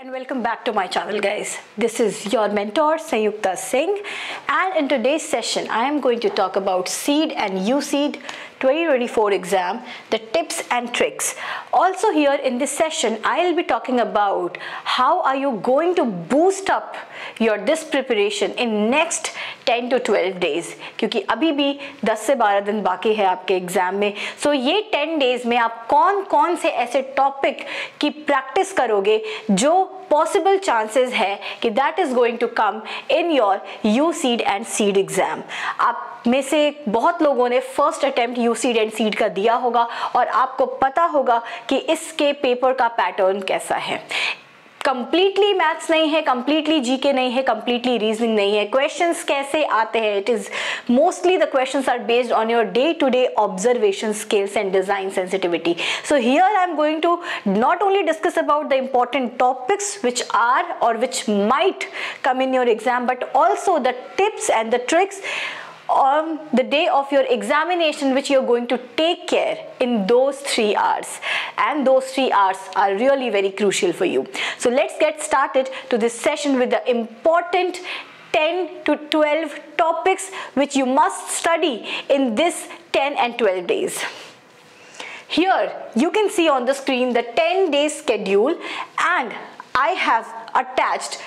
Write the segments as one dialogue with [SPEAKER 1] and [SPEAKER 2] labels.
[SPEAKER 1] And welcome back to my channel, guys. This is your mentor Sanyukta Singh, and in today's session I am going to talk about SEED and USEED 2024 exam, the tips and tricks. Also here in this session I'll be talking about how are you going to boost up your this preparation in next 10 to 12 days, क्योंकि अभी भी 10 से 12 दिन बाकी है आपके exam में. सो ये 10 डेज में आप कौन कौन से ऐसे टॉपिक की प्रैक्टिस करोगे जो पॉसिबल चांसेस है कि that is going to come in your UCEED and CEED exam. आप में से बहुत लोगों ने first attempt UCEED and CEED का दिया होगा और आपको पता होगा कि इसके पेपर का पैटर्न कैसा है. कंप्लीटली मैथ्स नहीं है, कंप्लीटली जीके नहीं है, कंप्लीटली रीजनिंग नहीं है. क्वेश्चंस कैसे आते हैं, it is mostly the questions are based on your day to day observation skills and design sensitivity. So here I am going to not only discuss about the important topics which are और which might come in your exam, but also the tips and the tricks on the day of your examination which you're going to take care in those 3 hours, and those 3 hours are really very crucial for you. So let's get started to this session with the important 10 to 12 topics which you must study in this 10 and 12 days. Here you can see on the screen the 10-day schedule, and I have attached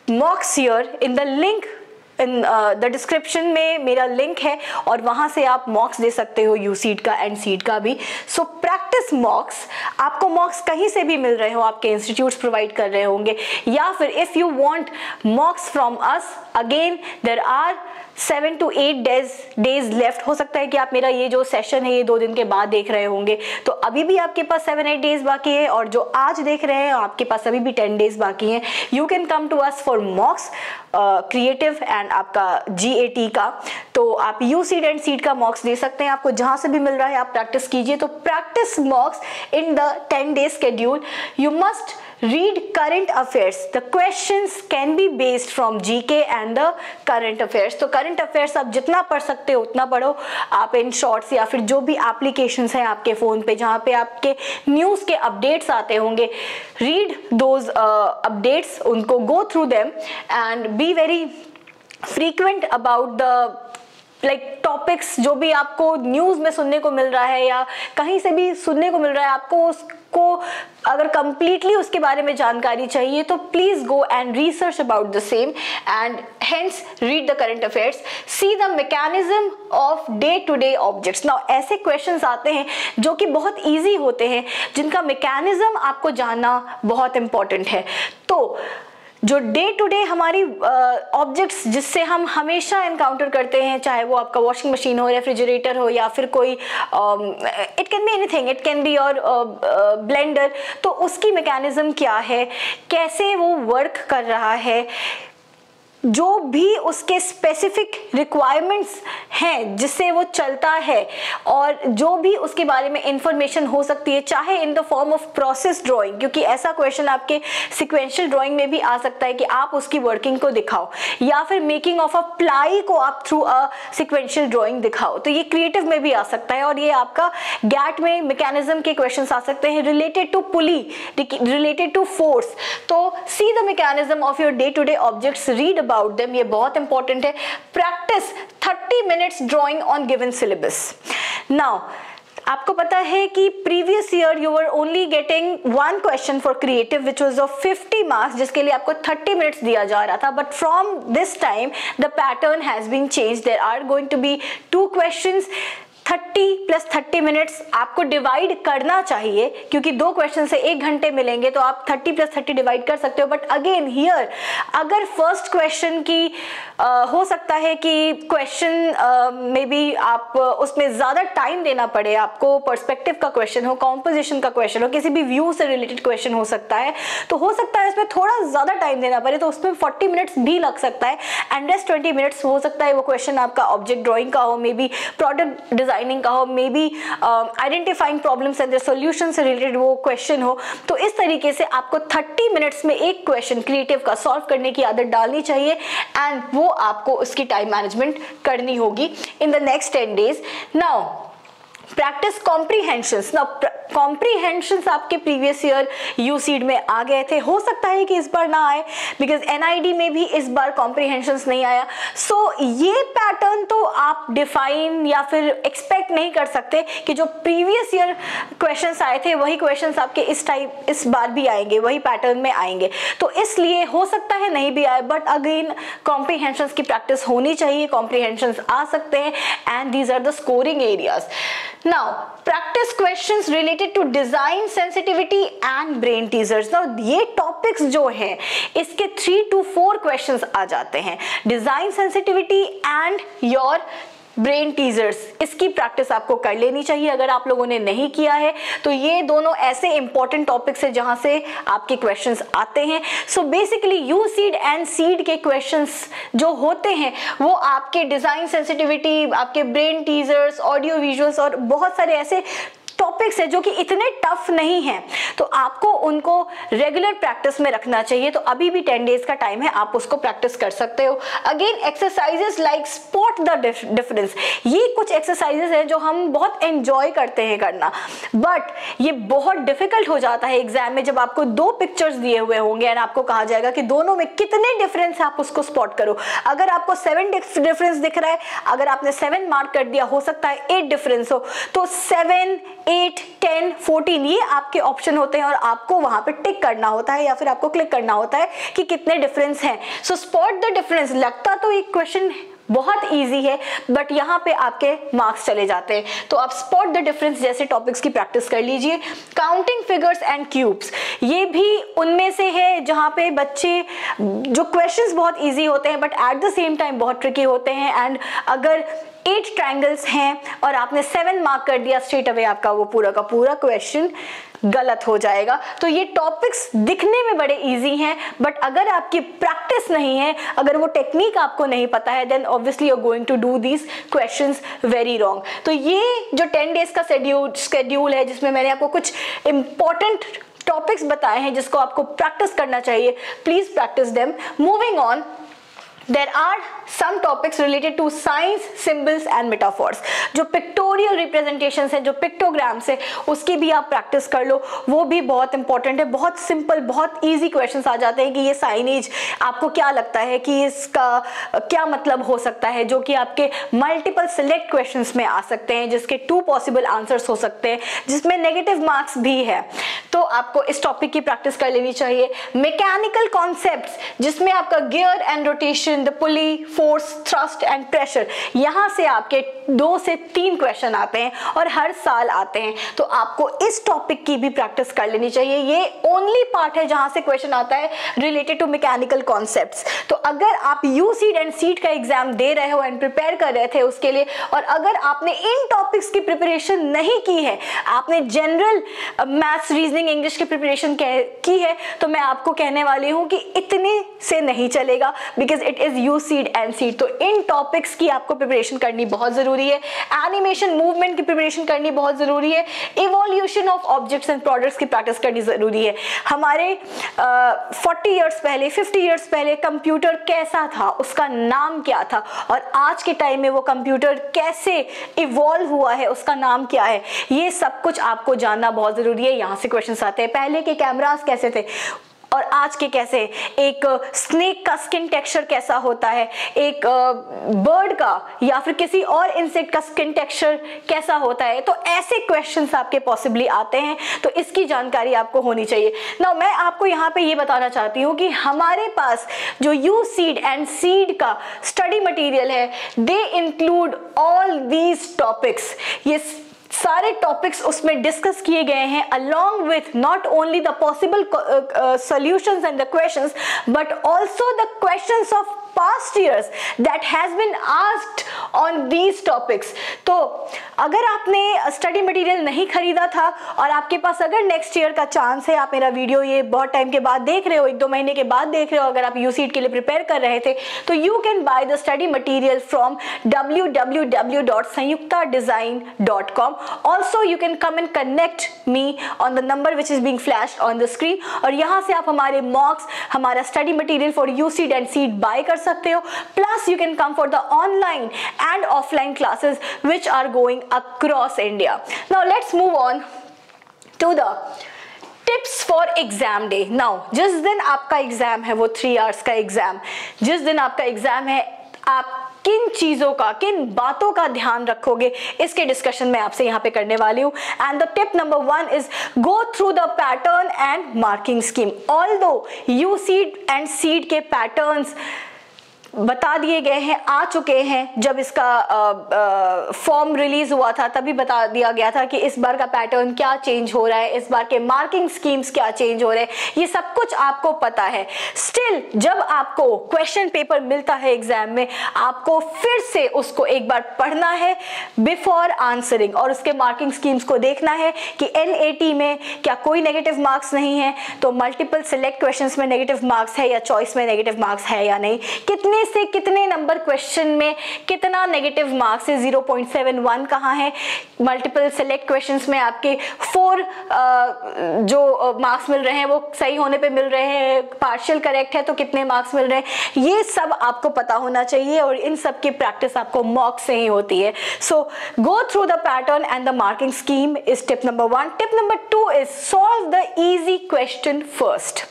[SPEAKER 1] mocks here in the link in the description में मेरा link है और वहाँ से आप मॉक्स दे सकते हो यूसीड का एंड सीड का भी. So practice मॉक्स. आपको मॉक्स कहीं से भी मिल रहे हो, आपके इंस्टीट्यूट्स प्रोवाइड कर रहे होंगे, या फिर if you want mocks from us, again there are 7 to 8 days left. हो सकता है कि आप मेरा ये जो सेशन है ये 2 दिन के बाद देख रहे होंगे, तो अभी भी आपके पास 7-8 डेज बाकी है, और जो आज देख रहे हैं आपके पास अभी भी 10 डेज बाकी हैं. You can come to us for mocks creative and आपका GAT का. तो आप यूसीड एंड सीड का मॉक्स दे सकते हैं, आपको जहां से भी मिल रहा है आप प्रैक्टिस कीजिए. तो practice मॉक्स in the 10-day schedule. You must read current affairs. The questions can be based from GK and the current affairs. तो current affairs आप जितना पढ़ सकते हो उतना पढ़ो. आप इन शॉर्ट्स या फिर जो भी एप्लीकेशंस हैं आपके फ़ोन पे जहाँ पे आपके न्यूज़ के अपडेट्स आते होंगे, read those updates, उनको go through them and be very frequent about the topics जो भी आपको न्यूज़ में सुनने को मिल रहा है या कहीं से भी सुनने को मिल रहा है, आपको उसको अगर कंप्लीटली उसके बारे में जानकारी चाहिए तो please go and research about the same and hence read the current affairs. See the mechanism of day to day objects. Now ऐसे क्वेश्चंस आते हैं जो कि बहुत ईजी होते हैं, जिनका मैकेनिज्म आपको जानना बहुत इंपॉर्टेंट है. तो जो डे टू डे हमारी ऑब्जेक्ट्स जिससे हम हमेशा एनकाउंटर करते हैं, चाहे वो आपका वॉशिंग मशीन हो, रेफ्रिजरेटर हो, या फिर कोई it can be anything, it can be your blender. तो उसकी मैकेनिज्म क्या है, कैसे वो वर्क कर रहा है, जो भी उसके स्पेसिफिक रिक्वायरमेंट्स हैं जिससे वो चलता है, और जो भी उसके बारे में इंफॉर्मेशन हो सकती है, चाहे in the form of process drawing, क्योंकि ऐसा क्वेश्चन आपके सिक्वेंशियल ड्राइंग में भी आ सकता है कि आप उसकी वर्किंग को दिखाओ, या फिर मेकिंग ऑफ अ प्लाई को आप थ्रू अ सिक्वेंशियल ड्राइंग दिखाओ. तो ये क्रिएटिव में भी आ सकता है, और ये आपका गैट में मैकेनिज्म के क्वेश्चन आ सकते हैं related to pulley, related to force. तो see the mechanism of your day to day objects, read about them, ये बहुत इंपॉर्टेंट है. Practice 30 minutes drawing on given syllabus. Now आपको पता है कि previous year you were only getting 1 question for creative which was of 50 marks, जिसके लिए आपको 30 मिनट्स दिया जा रहा था. But from this time the pattern has been change. There are going to be 2 questions. 30 + 30 minutes आपको डिवाइड करना चाहिए, क्योंकि 2 क्वेश्चन से 1 घंटे मिलेंगे, तो आप 30 + 30 डिवाइड कर सकते हो. बट अगेन हियर अगर फर्स्ट क्वेश्चन की हो सकता है कि क्वेश्चन में भी आप उसमें ज़्यादा टाइम देना पड़े, आपको पर्सपेक्टिव का क्वेश्चन हो, कॉम्पोजिशन का क्वेश्चन हो, किसी भी व्यू से रिलेटेड क्वेश्चन हो सकता है, तो हो सकता है इसमें थोड़ा ज़्यादा टाइम देना पड़े, तो उसमें 40 मिनट्स भी लग सकता है. एंड रेस्ट 20 मिनट्स हो सकता है वो क्वेश्चन आपका ऑब्जेक्ट ड्राइंग का हो, मे बी प्रोडक्ट डिजाइनिंग का हो, may be identifying problems and their solution से रिलेटेड वो क्वेश्चन हो. तो इस तरीके से आपको 30 मिनट्स में एक क्वेश्चन क्रिएटिव का सॉल्व करने की आदत डालनी चाहिए, एंड वो आपको उसकी टाइम मैनेजमेंट करनी होगी in the next 10 days. Now practice comprehensions. ना कॉम्प्रीहेंशंस आपके प्रीवियस ईयर यूसीड में आ गए थे, हो सकता है कि इस बार ना आए, बिकॉज एनआईडी में भी इस बार कॉम्प्रीहेंशंस नहीं आया। सो ये पैटर्न तो आप डिफाइन या फिर एक्सपेक्ट नहीं कर सकते कि जो प्रीवियस ईयर क्वेश्चंस आए थे वही क्वेश्चंस आपके इस बार भी आएंगे, वही पैटर्न में आएंगे। तो इसलिए हो सकता है नहीं भी आए, बट अगेन कॉम्प्रीहेंशंस की प्रैक्टिस होनी चाहिए, कॉम्प्रीहेंशंस आ सकते हैं, and these are the scoring areas. Now, practice questions related to design sensitivity and brain teasers. Now, ये topics जो हैं, इसके 3 to 4 questions आ जाते हैं। Design sensitivity and your brain teasers, इसकी प्रैक्टिस आपको कर लेनी चाहिए अगर आप लोगों ने नहीं किया है। तो ये दोनों ऐसे इंपॉर्टेंट टॉपिक्स है जहां से आपके क्वेश्चंस आते हैं। So basically you seed and CEED के क्वेश्चंस जो होते हैं वो आपके डिजाइन सेंसिटिविटी, आपके ब्रेन टीजर्स, ऑडियो विजुअल्स और बहुत सारे ऐसे टॉपिक्स है जो कि इतने टफ नहीं हैं, तो आपको उनको रेगुलर प्रैक्टिस में रखना चाहिए। तो अभी भी 10 डेज का टाइम है, आप उसको प्रैक्टिस कर सकते हो। Again exercises like spot the difference, ये कुछ एक्सरसाइजेस हैं जो हम बहुत एंजॉय करते हैं करना, बट ये बहुत डिफिकल्ट हो जाता है एग्जाम में जब आपको 2 पिक्चर्स दिए हुए होंगे एंड आपको कहा जाएगा कि दोनों में कितने डिफरेंस है, आप उसको स्पॉट करो। अगर आपको 7 डिफरेंस दिख रहा है, अगर आपने 7 मार्क कर दिया, हो सकता है 8 डिफरेंस हो, तो 7, 8, 10, 14 ये आपके ऑप्शन होते हैं और आपको वहां पे टिक करना होता है या फिर आपको क्लिक करना होता है कि कितने डिफरेंस हैं। सो स्पॉट द डिफरेंस, लगता तो एक क्वेश्चन बहुत इजी है, बट यहाँ पे आपके मार्क्स चले जाते हैं। तो आप स्पॉट द डिफरेंस जैसे टॉपिक्स की प्रैक्टिस कर लीजिए। काउंटिंग फिगर्स एंड क्यूब्स, ये भी उनमें से है जहाँ पे बच्चे, जो क्वेश्चंस बहुत इजी होते हैं but at the same time बहुत ट्रिकी होते हैं, एंड अगर 8 ट्रायंगल्स हैं और आपने 7 मार्क कर दिया, स्ट्रेट अवे आपका वो पूरा का पूरा क्वेश्चन गलत हो जाएगा। तो ये टॉपिक्स दिखने में बड़े इजी हैं, बट अगर आपकी प्रैक्टिस नहीं है, अगर वो टेक्निक आपको नहीं पता है, then obviously you are going to do these questions very wrong. तो ये जो 10 डेज का शेड्यूल है जिसमें मैंने आपको कुछ इंपॉर्टेंट टॉपिक्स बताए हैं जिसको आपको प्रैक्टिस करना चाहिए, please practice them. Moving on, there are some topics related to signs, symbols and metaphors. जो पिक्टोरियल रिप्रेजेंटेशंस हैं, जो पिक्टोग्राम्स है, उसकी भी आप प्रैक्टिस कर लो, वो भी बहुत इंपॉर्टेंट है। बहुत सिंपल, बहुत इजी क्वेश्चंस आ जाते हैं कि ये साइनेज आपको क्या लगता है कि इसका क्या मतलब हो सकता है, जो कि आपके मल्टीपल सिलेक्ट क्वेश्चंस में आ सकते हैं, जिसके 2 पॉसिबल आंसर्स हो सकते हैं, जिसमें नेगेटिव मार्क्स भी है। तो आपको इस टॉपिक की प्रैक्टिस कर लेनी चाहिए। मैकेनिकल कॉन्सेप्ट्स, जिसमें आपका gear and rotation, the pulley, force, thrust and pressure, यहां से आपके 2 से 3 क्वेश्चन आते हैं और हर साल आते हैं। तो आपको इस टॉपिक की भी प्रैक्टिस कर लेनी चाहिए। ये ओनली पार्ट है जहां से क्वेश्चन आता है रिलेटेड टू मैकेनिकल कॉन्सेप्ट्स। तो अगर आप यू सीड एंड सीड का एग्जाम दे रहे हो एंड प्रिपेयर कर रहे थे उसके लिए, और अगर आपने इन टॉपिक्स की प्रिपरेशन नहीं की है, आपने जनरल मैथ्स, रीजनिंग, इंग्लिश की प्रिपरेशन की है, तो मैं आपको कहने वाली हूं कि इतने से नहीं चलेगा, because it is you seed and seed. तो इन टॉपिक्स की आपको प्रिपरेशन करनी बहुत जरूरी है। एनिमेशन, मूवमेंट की प्रिपरेशन करनी बहुत जरूरी है। Evolution of objects and products की प्रैक्टिस करनी जरूरी है। हमारे 40 इयर्स पहले, 50 इयर्स पहले कंप्यूटर कैसा था, उसका नाम क्या था, और आज के टाइम में वो कंप्यूटर कैसे इवॉल्व हुआ है, उसका नाम क्या है, ये सब कुछ आपको जानना बहुत जरूरी है। यहाँ से क्वेश्चन आते हैं, पहले के कैमरास कैसे थे और आज के कैसे, एक स्नेक का स्किन टेक्सचर कैसा होता है, एक बर्ड का या फिर किसी और इंसेक्ट का स्किन टेक्सचर कैसा होता है। तो ऐसे क्वेश्चंस आपके पॉसिबली आते हैं, तो इसकी जानकारी आपको होनी चाहिए। नाउ मैं आपको यहाँ पे ये बताना चाहती हूँ कि हमारे पास जो यू सीड एंड सीड का स्टडी मटेरियल है, they include all these topics. ये सारे टॉपिक्स उसमें डिस्कस किए गए हैं, along with not only the possible solutions and the questions, but also the questions of past years that has been asked on these topics. तो अगर आपने study material नहीं खरीदा था और आपके पास अगर नेक्स्ट ईयर का चांस है, आप मेरा वीडियो ये बहुत टाइम के बाद देख रहे हो, 1-2 महीने के बाद देख रहे हो, अगर आप यूसीड के लिए प्रिपेयर कर रहे थे, तो you can by the study material from www.sanyuktadesign.com. Also you can come and connect me on the number which is being flashed on the screen, और यहाँ से आप हमारे मॉक्स, हमारा study material for UCEED and CEED buy कर सकते हो, plus you can come for the online and offline classes which are going across India. Now let's move on to the tips for exam day. Now जिस दिन आपका exam है, वो 3 hours का exam, जिस दिन आपका एग्जाम है, आप किन चीजों का, किन बातों का ध्यान रखोगे, इसके डिस्कशन मैं आपसे यहाँ पे करने वाली हूँ. And the tip number 1 is go through the pattern and marking scheme. Although UCEED and CEED के पैटर्न्स बता दिए गए हैं, आ चुके हैं. जब इसका फॉर्म रिलीज हुआ था तभी बता दिया गया था कि इस बार का पैटर्न क्या चेंज हो रहा है, इस बार के मार्किंग स्कीम्स क्या चेंज हो रहे हैं, ये सब कुछ आपको पता है. स्टिल जब आपको क्वेश्चन पेपर मिलता है एग्जाम में, आपको फिर से उसको एक बार पढ़ना है बिफोर आंसरिंग, और उसके मार्किंग स्कीम्स को देखना है कि NAT में क्या कोई नेगेटिव मार्क्स नहीं है, तो मल्टीपल सिलेक्ट क्वेश्चंस में नेगेटिव मार्क्स है या चॉइस में नेगेटिव मार्क्स है या नहीं, कितने से कितने नंबर क्वेश्चन में कितना नेगेटिव मार्क्स है, 0.71 कहाँ है, मल्टीपल सेलेक्ट क्वेश्चंस में आपके 4 जो मार्क्स मिल रहे हैं वो सही होने पे मिल रहे हैं, पार्शियल करेक्ट है तो कितने मार्क्स मिल रहे हैं, ये सब आपको पता होना चाहिए, और इन सब की प्रैक्टिस आपको मॉक से ही होती है. So go through the pattern and the marking scheme is tip number 1. Tip number 2 is solve the easy question first.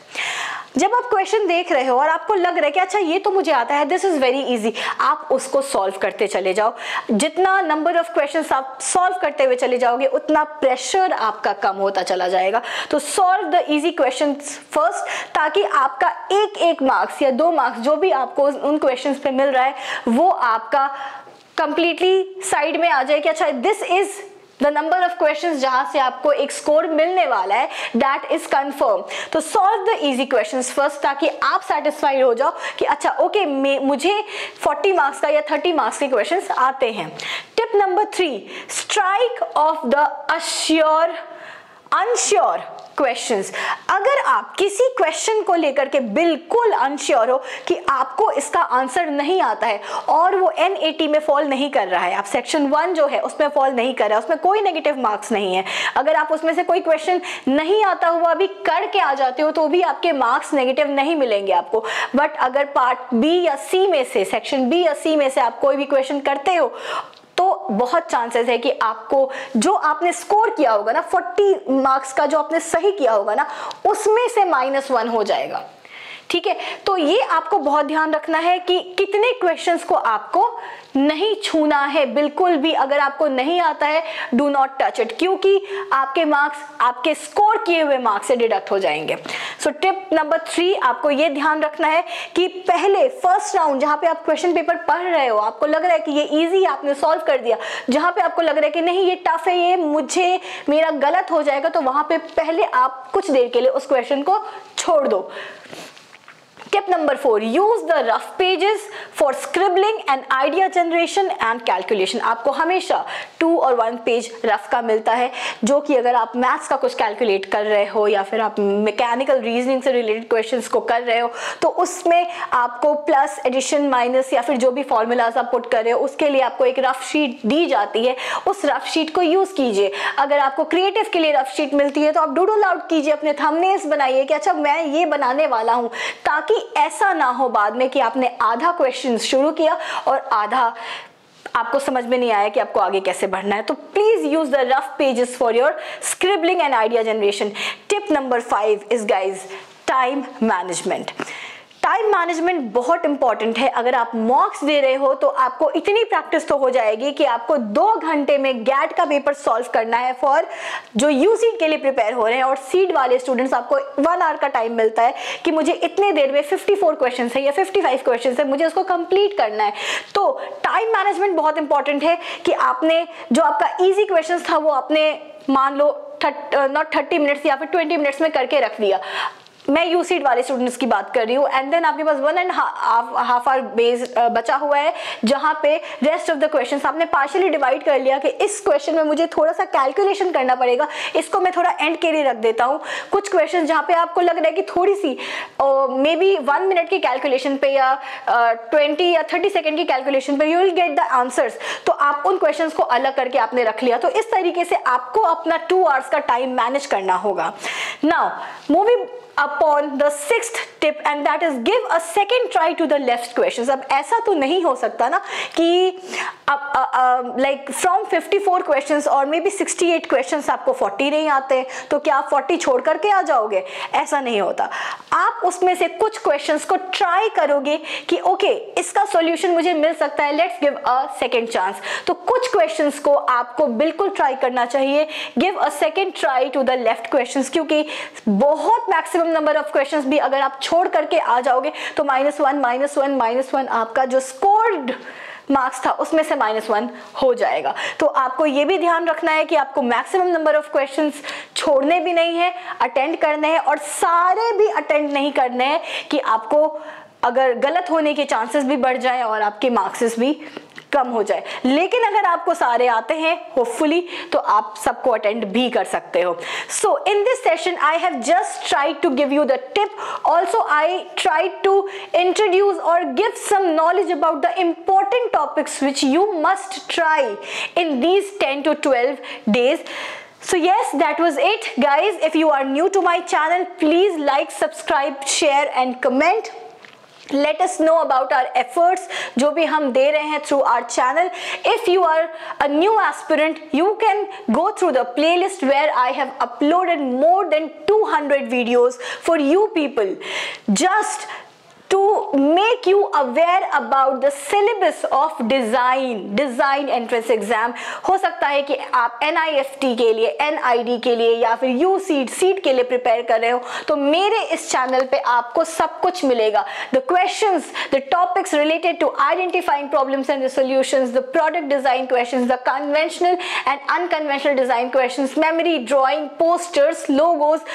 [SPEAKER 1] जब आप क्वेश्चन देख रहे हो और आपको लग रहा है कि अच्छा ये तो मुझे आता है, दिस इज वेरी इजी, आप उसको सॉल्व करते चले जाओ. जितना नंबर ऑफ क्वेश्चंस आप सॉल्व करते हुए चले जाओगे, उतना प्रेशर आपका कम होता चला जाएगा. तो solve the easy questions first, ताकि आपका एक मार्क्स या 2 मार्क्स जो भी आपको उन क्वेश्चंस पे मिल रहा है, वो आपका कंप्लीटली साइड में आ जाए कि अच्छा this is the number of questions जहां से आपको एक स्कोर मिलने वाला है, दैट इज कंफर्म. तो solve the easy questions first, ताकि आप सेटिस्फाइड हो जाओ कि अच्छा ओके मुझे 40 मार्क्स का या 30 मार्क्स के क्वेश्चंस आते हैं. Tip number 3, strike off the unsure questions. अगर आप किसी क्वेश्चन को लेकर के बिल्कुल अनश्योर हो कि आपको इसका आंसर नहीं आता है और वो NAT में फॉल नहीं कर रहा है, आप सेक्शन 1 जो है उसमें फॉल नहीं कर रहा है, उसमें कोई नेगेटिव मार्क्स नहीं है, अगर आप उसमें से कोई क्वेश्चन नहीं आता हुआ भी करके आ जाते हो तो भी आपके मार्क्स नेगेटिव नहीं मिलेंगे आपको. बट अगर पार्ट B या C में से, सेक्शन B या C में से आप कोई भी क्वेश्चन करते हो, तो बहुत चांसेस है कि आपको जो आपने स्कोर किया होगा ना, 40 मार्क्स का जो आपने सही किया होगा ना, उसमें से -1 हो जाएगा. ठीक है, तो ये आपको बहुत ध्यान रखना है कि कितने क्वेश्चंस को आपको नहीं छूना है बिल्कुल भी. अगर आपको नहीं आता है, डू नॉट टच इट, क्योंकि आपके मार्क्स आपके स्कोर किए हुए मार्क्स से डिडक्ट हो जाएंगे. सो टिप नंबर 3, आपको ये ध्यान रखना है कि पहले फर्स्ट राउंड जहां पे आप क्वेश्चन पेपर पढ़ रहे हो, आपको लग रहा है कि ये इजी आपने सॉल्व कर दिया, जहां पे आपको लग रहा है कि नहीं ये टफ है, ये मुझे मेरा गलत हो जाएगा, तो वहां पे पहले आप कुछ देर के लिए उस क्वेश्चन को छोड़ दो. Tip number 4, use the rough pages for scribbling and idea generation and calculation. आपको हमेशा 2 और 1 पेज रफ का मिलता है, जो कि अगर आप मैथ्स का कुछ कैलकुलेट कर रहे हो या फिर आप मैकेनिकल रीजनिंग से रिलेटेड क्वेश्चंस को कर रहे हो, तो उसमें आपको प्लस, एडिशन, माइनस या फिर जो भी फॉर्मूलाज आप पुट कर रहे हो, उसके लिए आपको एक रफ शीट दी जाती है. उस रफ शीट को यूज कीजिए. अगर आपको क्रिएटिव के लिए रफ शीट मिलती है तो आप डूडल आउट कीजिए, अपने थंबनेल्स बनाइए कि अच्छा मैं ये बनाने वाला हूँ, ताकि ऐसा ना हो बाद में कि आपने आधा क्वेश्चन शुरू किया और आधा आपको समझ में नहीं आया कि आपको आगे कैसे बढ़ना है. तो please use the rough pages for your scribbling and idea generation. Tip number 5 is guys time management. Time management बहुत इंपॉर्टेंट है. अगर आप मॉक्स दे रहे हो तो आपको इतनी प्रैक्टिस तो हो जाएगी कि आपको 2 घंटे में गैट का पेपर सॉल्व करना है फॉर जो यूसीड के लिए प्रिपेयर हो रहे हैं, और सीड वाले स्टूडेंट्स आपको 1 आवर का टाइम मिलता है कि मुझे इतने देर में 54 क्वेश्चन है या 55 क्वेश्चन है, मुझे उसको कंप्लीट करना है. तो टाइम मैनेजमेंट बहुत इंपॉर्टेंट है कि आपने जो आपका ईजी क्वेश्चन था वो आपने मान लो नॉट 30 मिनट्स या फिर 20 मिनट्स में करके रख दिया. मैं यूसीड वाले स्टूडेंट्स की बात कर रही हूँ. एंड देन आपके पास 1.5 आवर बेस बचा हुआ है, जहां पे रेस्ट ऑफ द क्वेश्चंस आपने पार्शियली डिवाइड कर लिया कि इस क्वेश्चन में मुझे थोड़ा सा कैलकुलेशन करना पड़ेगा, इसको मैं थोड़ा एंड के लिए रख देता हूँ. कुछ क्वेश्चंस जहां पे आपको लग रहा है कि थोड़ी सी मे बी 1 मिनट की कैलकुलेशन पे या 20 या 30 सेकेंड की कैलकुलेशन पे you will get the answers, तो आप उन क्वेश्चंस को अलग करके आपने रख लिया. तो इस तरीके से आपको अपना 2 आवर्स का टाइम मैनेज करना होगा. Now moving upon the sixth tip, and that is give a second try to the left questions. अब ऐसा तो नहीं हो सकता ना कि like from 54 questions और maybe 68 questions आपको 40 नहीं आते, तो क्या आप 40 छोड़ करके आ जाओगे? ऐसा नहीं होता. आप उसमें से कुछ questions को try करोगे कि ओके इसका solution मुझे मिल सकता है, let's give a second chance. तो कुछ questions को आपको बिल्कुल try करना चाहिए. Give a second try to the left questions, क्योंकि बहुत maximum number of questions भी अगर आप छोड़ करके आ जाओगे तो -1 आपका जो scored मार्क्स था उसमें से -1 हो जाएगा. तो आपको ये भी ध्यान रखना है कि आपको मैक्सिमम नंबर ऑफ क्वेश्चंस छोड़ने भी नहीं है, अटेंड करने हैं, और सारे भी अटेंड नहीं करने हैं कि आपको अगर गलत होने के चांसेस भी बढ़ जाए और आपके मार्क्स भी कम हो जाए. लेकिन अगर आपको सारे आते हैं होपफुली तो आप सबको अटेंड भी कर सकते हो. So in this session I have just tried to give you the tip. Also I tried to introduce और give some knowledge about the important topics which you must try in these 10 to 12 days. So yes, that was it guys. If you are new to my channel, please like, subscribe, share and comment. Let us know about our efforts जो भी हम दे रहे हैं through our channel. If you are a new aspirant, you can go through the playlist where I have uploaded more than 200 videos for you people, just to make you aware about the syllabus of design entrance exam. हो सकता है कि आप NIFT के लिए, NID के लिए या फिर USEED के लिए प्रिपेयर कर रहे हो, तो मेरे इस चैनल पे आपको सब कुछ मिलेगा. The questions, the topics related to identifying problems and the solutions, the product design questions, the conventional and unconventional design questions, memory, drawing, posters, logos,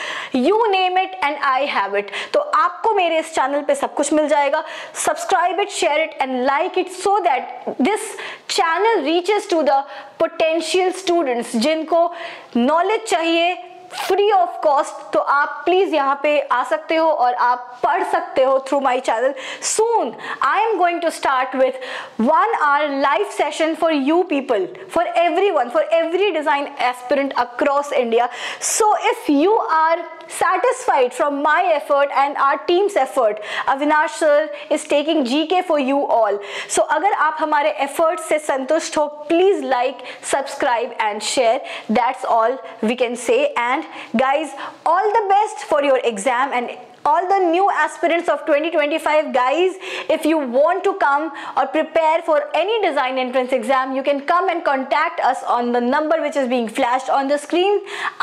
[SPEAKER 1] you name it and I have it. तो आपको मेरे इस channel पे सब कुछ मिल जाएगा. Subscribe it, share it and like it so that this channel reaches to the potential students जिनको knowledge चाहिए फ्री ऑफ कॉस्ट. तो आप प्लीज यहाँ पे आ सकते हो और आप पढ़ सकते हो through my channel. Soon I am going to start with 1 hour live session for you people, for everyone, for every design aspirant across India. So if you are satisfied from my effort and our team's effort, Avinash sir is taking GK for you all. So अगर आप हमारे efforts से संतुष्ट हो, please like, subscribe and share. That's all we can say. And guys, all the best for your exam and all the new aspirants of 2025. Guys, if you want to come or prepare for any design entrance exam, you can come and contact us on the number which is being flashed on the screen.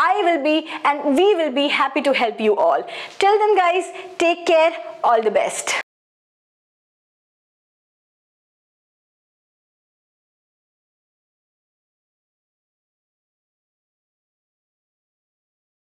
[SPEAKER 1] I will be and we will be happy to help you all. Till then guys, take care, all the best.